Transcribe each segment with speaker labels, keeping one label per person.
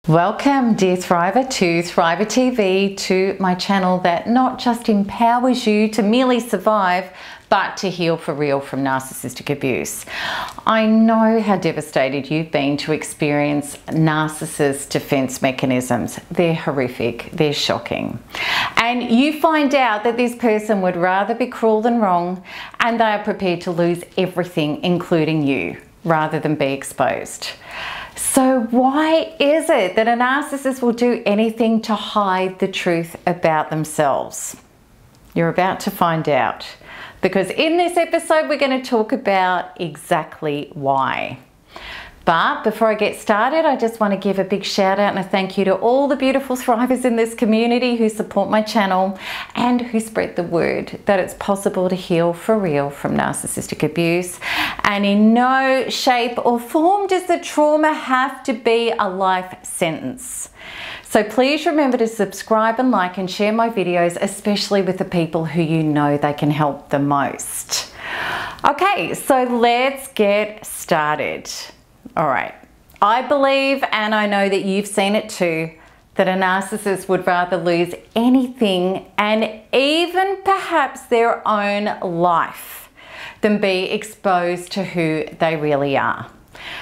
Speaker 1: Welcome, dear Thriver, to Thriver TV, to my channel that not just empowers you to merely survive, but to heal for real from narcissistic abuse. I know how devastated you've been to experience narcissist defense mechanisms. They're horrific, they're shocking. And you find out that this person would rather be cruel than wrong, and they are prepared to lose everything, including you, rather than be exposed. So why is it that a narcissist will do anything to hide the truth about themselves? You're about to find out, because in this episode we're going to talk about exactly why. But before I get started, I just want to give a big shout out and a thank you to all the beautiful Thrivers in this community who support my channel and who spread the word that it's possible to heal for real from narcissistic abuse. And in no shape or form does the trauma have to be a life sentence. So please remember to subscribe and like and share my videos, especially with the people who you know they can help the most. Okay, so let's get started. All right, I believe, and I know that you've seen it too, that a narcissist would rather lose anything, and even perhaps their own life, than be exposed to who they really are.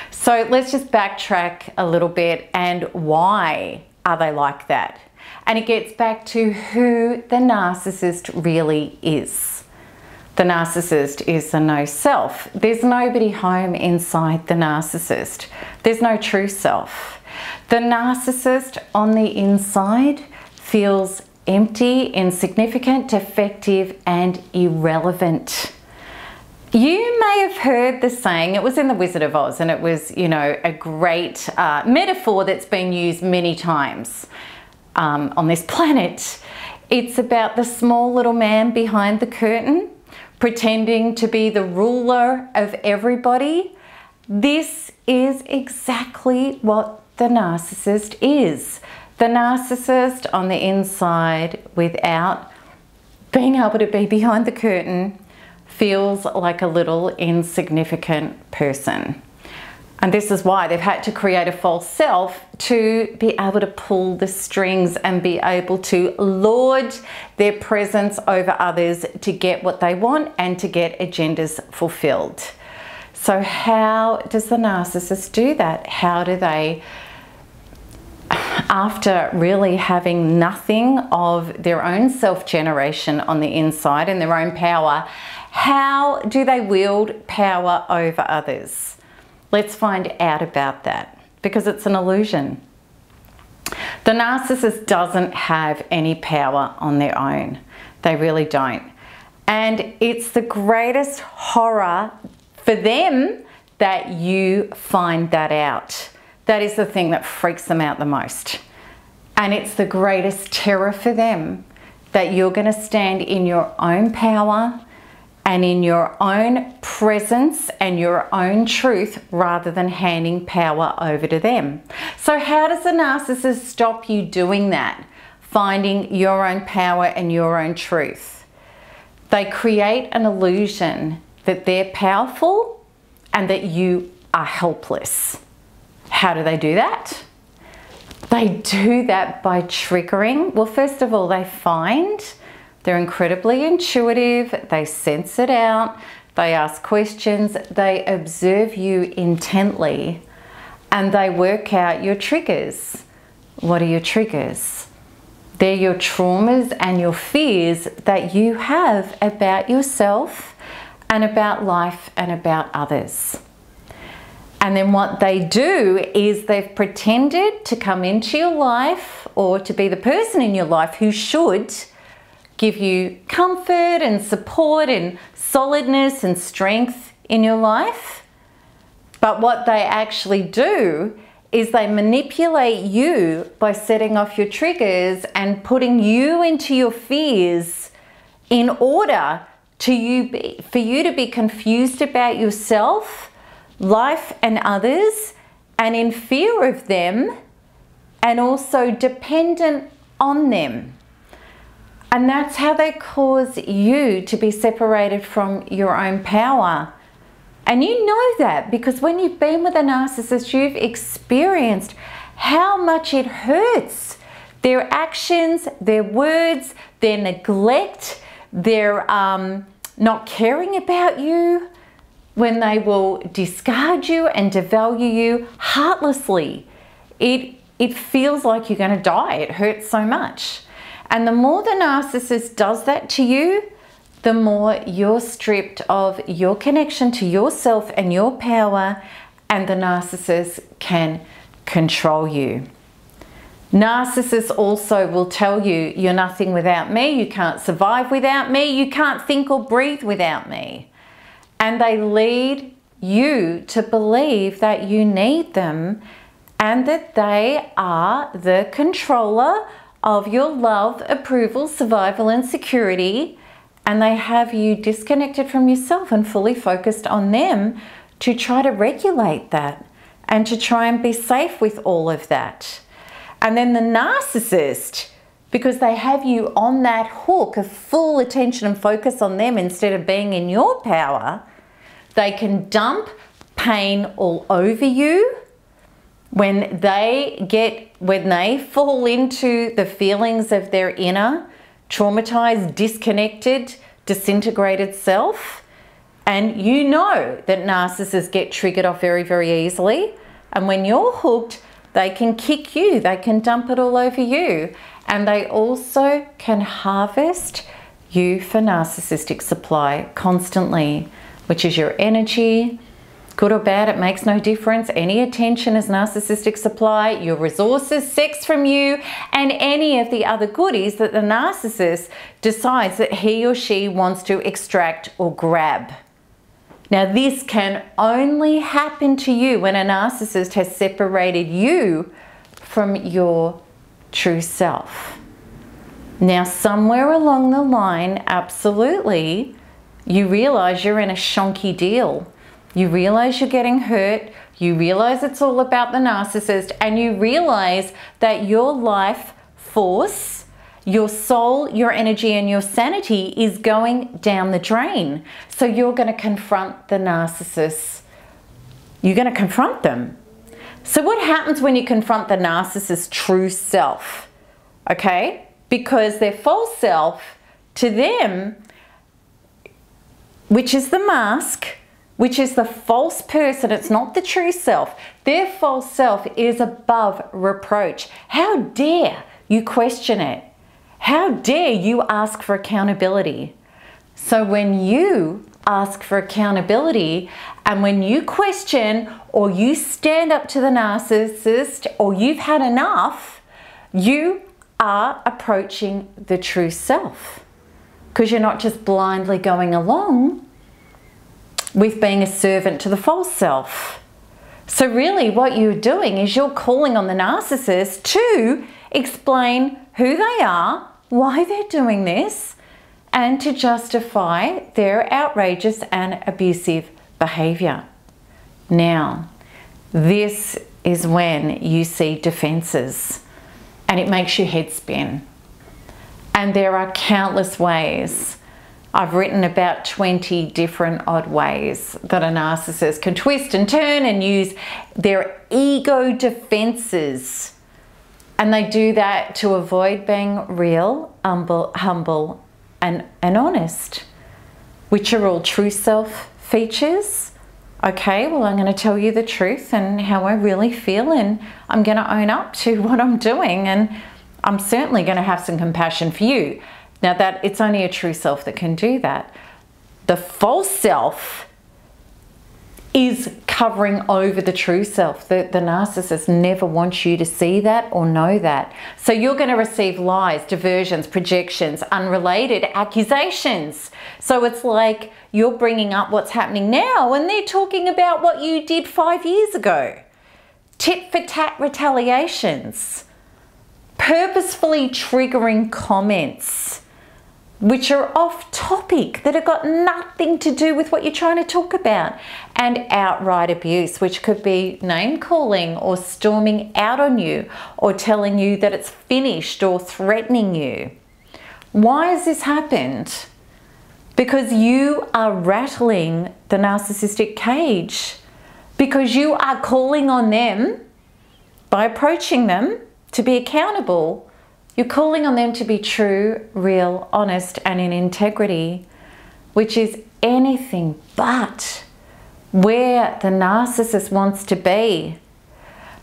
Speaker 1: So let's just backtrack a little bit, and why are they like that? And it gets back to who the narcissist really is. The narcissist is the no self. There's nobody home inside the narcissist. There's no true self. The narcissist on the inside feels empty, insignificant, defective, and irrelevant. You may have heard the saying, it was in The Wizard of Oz, and it was, you know, a great metaphor that's been used many times on this planet. It's about the small little man behind the curtain, pretending to be the ruler of everybody. This is exactly what the narcissist is. The narcissist on the inside, without being able to be behind the curtain, feels like a little insignificant person. And this is why they've had to create a false self to be able to pull the strings and be able to lord their presence over others to get what they want and to get agendas fulfilled. So how does the narcissist do that? How do they, after really having nothing of their own self-generation on the inside and their own power, how do they wield power over others? Let's find out about that, because it's an illusion. The narcissist doesn't have any power on their own. They really don't. And it's the greatest horror for them that you find that out. That is the thing that freaks them out the most. And it's the greatest terror for them that you're going to stand in your own power and in your own presence and your own truth, rather than handing power over to them. So how does the narcissist stop you doing that? Finding your own power and your own truth. They create an illusion that they're powerful and that you are helpless. How do they do that? They do that by triggering. Well, first of all, they're incredibly intuitive, they sense it out, they ask questions, they observe you intently, and they work out your triggers. What are your triggers? They're your traumas and your fears that you have about yourself and about life and about others. And then what they do is they've pretended to come into your life, or to be the person in your life who should give you comfort and support and solidness and strength in your life. But what they actually do is they manipulate you by setting off your triggers and putting you into your fears in order for you to be confused about yourself, life and others, and in fear of them, and also dependent on them. And that's how they cause you to be separated from your own power. And you know that because when you've been with a narcissist, you've experienced how much it hurts. Their actions, their words, their neglect, their not caring about you, when they will discard you and devalue you heartlessly. It feels like you're going to die. It hurts so much. And the more the narcissist does that to you, the more you're stripped of your connection to yourself and your power, and the narcissist can control you. Narcissists also will tell you, you're nothing without me, you can't survive without me, you can't think or breathe without me. And they lead you to believe that you need them and that they are the controller of your love, approval, survival, and security. And they have you disconnected from yourself and fully focused on them to try to regulate that and to try and be safe with all of that. And then the narcissist, because they have you on that hook of full attention and focus on them instead of being in your power, they can dump pain all over you. When they fall into the feelings of their inner traumatized, disconnected, disintegrated self, and you know that narcissists get triggered off very, very easily. And when you're hooked, they can kick you, they can dump it all over you. And they also can harvest you for narcissistic supply constantly, which is your energy, good or bad, it makes no difference. Any attention is narcissistic supply, your resources, sex from you, and any of the other goodies that the narcissist decides that he or she wants to extract or grab. Now, this can only happen to you when a narcissist has separated you from your true self. Now, somewhere along the line, absolutely, you realize you're in a shonky deal. You realize you're getting hurt. You realize it's all about the narcissist, and you realize that your life force, your soul, your energy, and your sanity is going down the drain. So you're going to confront the narcissist. You're going to confront them. So what happens when you confront the narcissist's true self? Okay? Because their false self, to them, which is the mask, which is the false person, it's not the true self. Their false self is above reproach. How dare you question it? How dare you ask for accountability? So when you ask for accountability and when you question or you stand up to the narcissist or you've had enough, you are approaching the true self, because you're not just blindly going along with being a servant to the false self. So really what you're doing is you're calling on the narcissist to explain who they are, why they're doing this, and to justify their outrageous and abusive behavior. Now, this is when you see defenses and it makes your head spin. And there are countless ways. I've written about 20 different odd ways that a narcissist can twist and turn and use their ego defenses. And they do that to avoid being real, humble, and honest, which are all true self features. Okay, well, I'm going to tell you the truth and how I really feel, and I'm going to own up to what I'm doing, and I'm certainly going to have some compassion for you. Now, that it's only a true self that can do that. The false self is covering over the true self. The narcissist never wants you to see that or know that. So you're going to receive lies, diversions, projections, unrelated accusations. So it's like you're bringing up what's happening now and they're talking about what you did 5 years ago. Tit for tat retaliations. Purposefully triggering comments which are off topic, that have got nothing to do with what you're trying to talk about, and outright abuse, which could be name calling or storming out on you or telling you that it's finished or threatening you. Why has this happened? Because you are rattling the narcissistic cage, because you are calling on them by approaching them to be accountable, you're calling on them to be true, real, honest, and in integrity, which is anything but where the narcissist wants to be.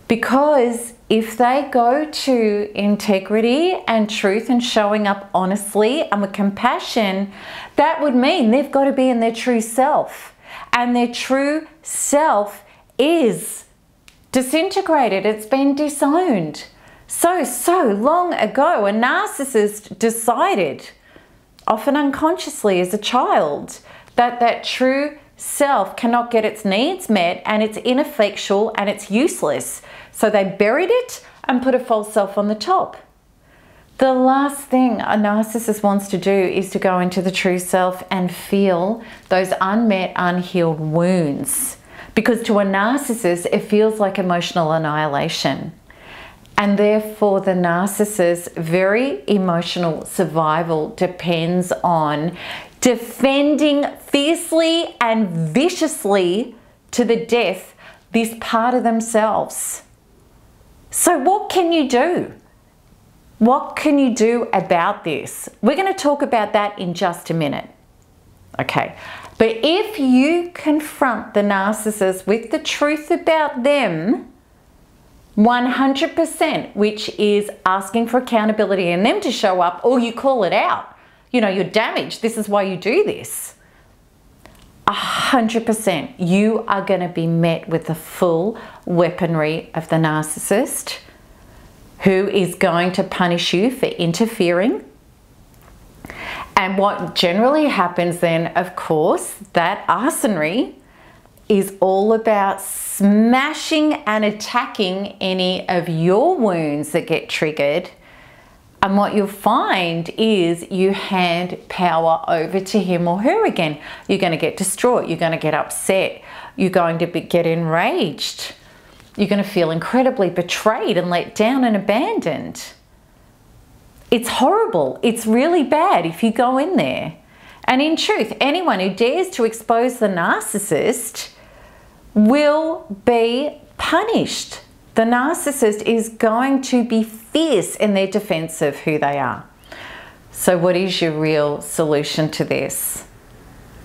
Speaker 1: Because if they go to integrity and truth and showing up honestly and with compassion, that would mean they've got to be in their true self. And their true self is disintegrated. It's been disowned. So long ago, a narcissist decided, often unconsciously as a child, that that true self cannot get its needs met and it's ineffectual and it's useless. So they buried it and put a false self on the top. The last thing a narcissist wants to do is to go into the true self and feel those unmet, unhealed wounds. Because to a narcissist, it feels like emotional annihilation. And therefore, the narcissist's very emotional survival depends on defending fiercely and viciously to the death this part of themselves. So what can you do? What can you do about this? We're going to talk about that in just a minute. Okay, but if you confront the narcissist with the truth about them, 100%, which is asking for accountability and them to show up, or you call it out. You know, you're damaged. This is why you do this. 100%, you are going to be met with the full weaponry of the narcissist, who is going to punish you for interfering. And what generally happens then, of course, that arsenal is all about smashing and attacking any of your wounds that get triggered. And what you'll find is you hand power over to him or her again. You're going to get distraught. You're going to get upset. You're going to get enraged. You're going to feel incredibly betrayed and let down and abandoned. It's horrible. It's really bad if you go in there. And in truth, anyone who dares to expose the narcissist will be punished. The narcissist is going to be fierce in their defense of who they are. So what is your real solution to this?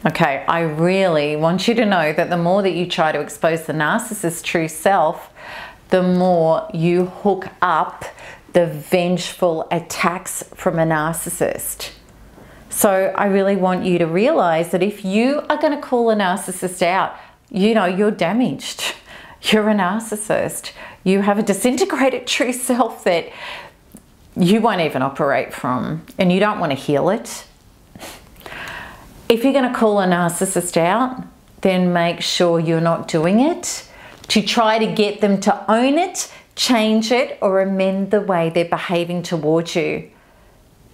Speaker 1: Okay, I really want you to know that the more that you try to expose the narcissist's true self, the more you hook up the vengeful attacks from a narcissist. So I really want you to realize that if you are going to call a narcissist out, you know, you're damaged. You're a narcissist. You have a disintegrated true self that you won't even operate from, and you don't want to heal it. If you're going to call a narcissist out, then make sure you're not doing it to try to get them to own it, change it, or amend the way they're behaving towards you,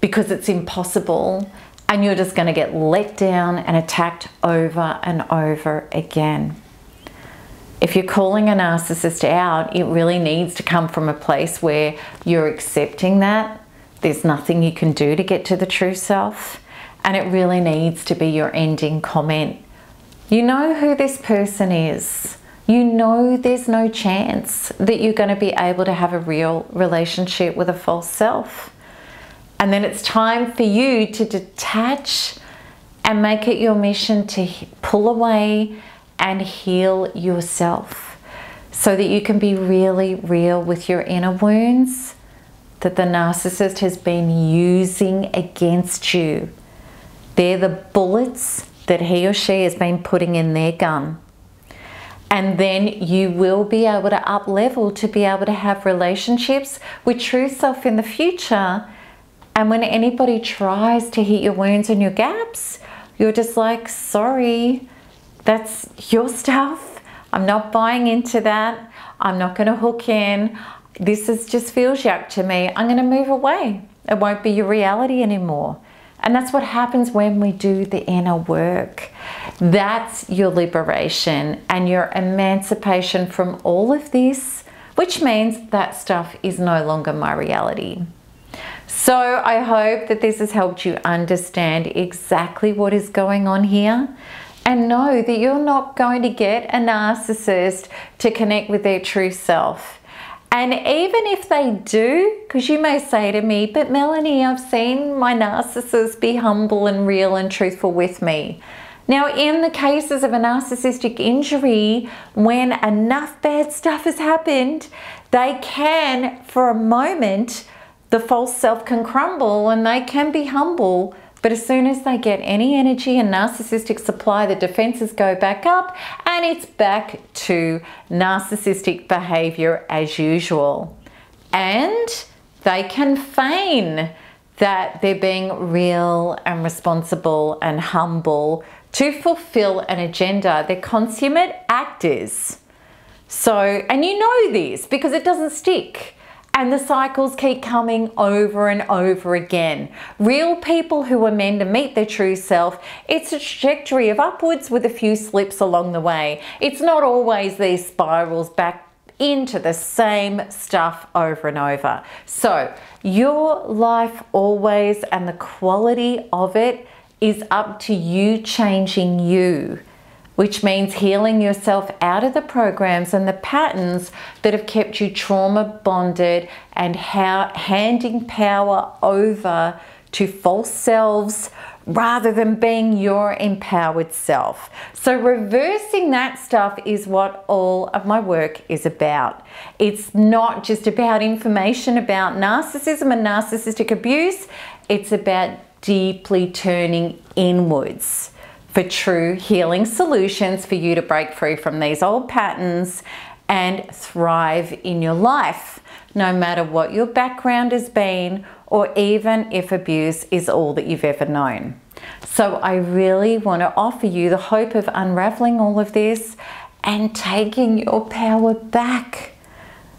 Speaker 1: because it's impossible and you're just going to get let down and attacked over and over again. If you're calling a narcissist out, it really needs to come from a place where you're accepting that there's nothing you can do to get to the true self, and it really needs to be your ending comment. You know who this person is. You know there's no chance that you're going to be able to have a real relationship with a false self. And then it's time for you to detach and make it your mission to pull away and heal yourself so that you can be really real with your inner wounds that the narcissist has been using against you. They're the bullets that he or she has been putting in their gun. And then you will be able to up level to be able to have relationships with true self in the future. And when anybody tries to hit your wounds and your gaps, you're just like, sorry, that's your stuff. I'm not buying into that. I'm not going to hook in. This just feels yuck to me. I'm going to move away. It won't be your reality anymore. And that's what happens when we do the inner work. That's your liberation and your emancipation from all of this, which means that stuff is no longer my reality. So I hope that this has helped you understand exactly what is going on here, and know that you're not going to get a narcissist to connect with their true self. And even if they do, because you may say to me, but Melanie, I've seen my narcissist be humble and real and truthful with me. Now, in the cases of a narcissistic injury, when enough bad stuff has happened, they can, for a moment, the false self can crumble and they can be humble. But as soon as they get any energy and narcissistic supply, the defenses go back up and it's back to narcissistic behavior as usual. And they can feign that they're being real and responsible and humble to fulfill an agenda. They're consummate actors. So, and you know this because it doesn't stick. And the cycles keep coming over and over again. Real people who are meant to meet their true self, it's a trajectory of upwards with a few slips along the way. It's not always these spirals back into the same stuff over and over. So your life always, and the quality of it, is up to you changing you, which means healing yourself out of the programs and the patterns that have kept you trauma bonded and handing power over to false selves rather than being your empowered self. So reversing that stuff is what all of my work is about. It's not just about information about narcissism and narcissistic abuse. It's about deeply turning inwards for true healing solutions for you to break free from these old patterns and thrive in your life, no matter what your background has been or even if abuse is all that you've ever known. So I really want to offer you the hope of unraveling all of this and taking your power back,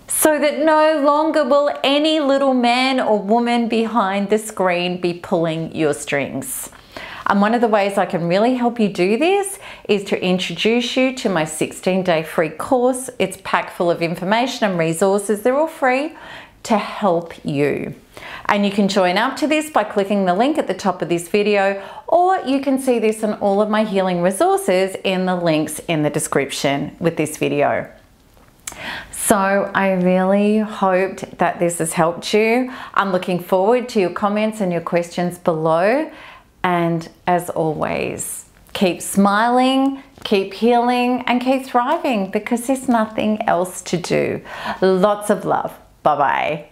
Speaker 1: so that no longer will any little man or woman behind the screen be pulling your strings. And one of the ways I can really help you do this is to introduce you to my 16-day free course. It's packed full of information and resources. They're all free to help you. And you can join up to this by clicking the link at the top of this video, or you can see this and all of my healing resources in the links in the description with this video. So I really hoped that this has helped you. I'm looking forward to your comments and your questions below. And as always, keep smiling, keep healing, and keep thriving, because there's nothing else to do. Lots of love. Bye-bye.